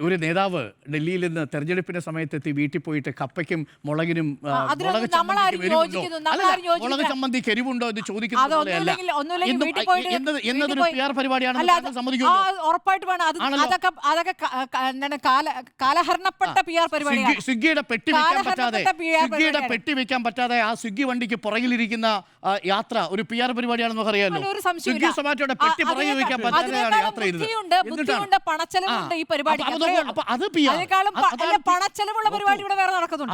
ഒരു നേതാവ് ഡൽഹിയിൽ നിന്ന് തെരഞ്ഞെടുപ്പിന്റെ സമയത്തെത്തി വീട്ടിൽ പോയിട്ട് കപ്പയ്ക്കും മുളകിനും മുളക് ചമ്മന്തിക്ക് എരിവുണ്ടോ എന്ന് ചോദിക്കുന്നത് എന്നതൊരു PR പരിപാടിയാണ്. ഉറപ്പായിട്ട് വേണം. അതൊക്കെ കാലഹരണപ്പെട്ട PR പരിപാടിയാണ്. സ്വിഗ്ഗിയുടെ പെട്ടി വെക്കാൻ പറ്റാതെ ആ സ്വിഗ്ഗി വണ്ടിക്ക് പുറകിലിരിക്കുന്ന യാത്ര ഒരു PR പരിപാടിയാണെന്ന് അറിയാലോ. സ്വിഗ്ഗി സൊമാറ്റോയുടെ പെട്ടി പുറകിൽ വെക്കാൻ പറ്റാതെയാണ് യാത്ര ചെയ്തത്. പണച്ചെലവുണ്ട് ഈ പരിപാടി.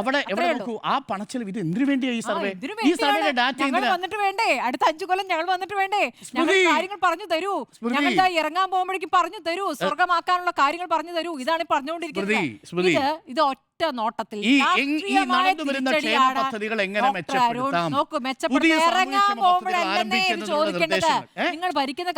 അവിടെ എവിടെ നോക്കൂ ആ പണച്ചെലവ്. ഇത് എന്തിനു വേണ്ടിയാ ഈ സർവേ? ഈ സർവേയുടെ ഡാറ്റ വന്നിട്ട് വേണ്ടേ? അടുത്ത 5 കൊല്ലം ഞങ്ങൾ വന്നിട്ട് വേണ്ടേ? കാര്യങ്ങൾ പറഞ്ഞു തരൂ. ഞങ്ങൾ ഇറങ്ങാൻ പോകുമ്പോഴേക്കും പറഞ്ഞു തരൂ. സ്വർഗമാക്കാനുള്ള കാര്യങ്ങൾ പറഞ്ഞു തരൂ. ഇതാണ് പറഞ്ഞുകൊണ്ടിരിക്കുന്നത്. ഇത് ഒറ്റ നോട്ടത്തിൽ പദ്ധതികൾ എങ്ങനെ മെച്ചപ്പെടുത്താം? നിങ്ങൾ ഭരിക്കുന്ന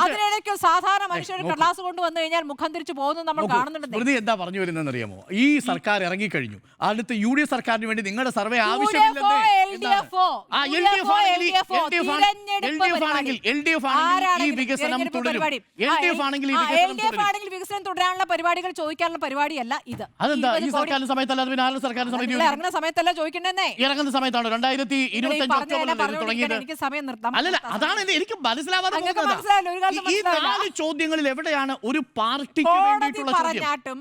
അതിനിടയ്ക്ക് സാധാരണ മനുഷ്യർ കടലാസ് കൊണ്ടുവന്നു കഴിഞ്ഞാൽ മുഖം തിരിച്ചു പോകുന്നത് നമ്മൾ കാണുന്നുണ്ട്. എന്താ പറഞ്ഞു വരുന്നതെന്ന് അറിയാമോ? ഈ സർക്കാർ ഇറങ്ങിക്കഴിഞ്ഞു. അടുത്ത UDF സർക്കാരിന് വേണ്ടി നിങ്ങളുടെ സർവേ ആവശ്യമില്ലെന്ന്. വികസനം തുടരാനുള്ള പരിപാടികൾ ചോദിക്കാനുള്ള പരിപാടിയല്ല ഇത്. അതെന്താ ഈ സർക്കാരിന്റെ സമയത്തല്ല ഇറങ്ങുന്ന സമയത്തല്ല ചോദിക്കണ്ടേ? ഇറങ്ങുന്ന സമയത്താണോ 2025 ഒക്ടോബറിൽ തുടങ്ങിയത്? എനിക്ക് സമയം നിർത്താം. അല്ല, അതാണ് എനിക്ക് മനസ്സിലാവാതെ ചോദ്യങ്ങളിൽ എവിടെയാണ് ഒരു പാർട്ടിക്ക് വേണ്ടിയിട്ടുള്ള ചോദ്യം?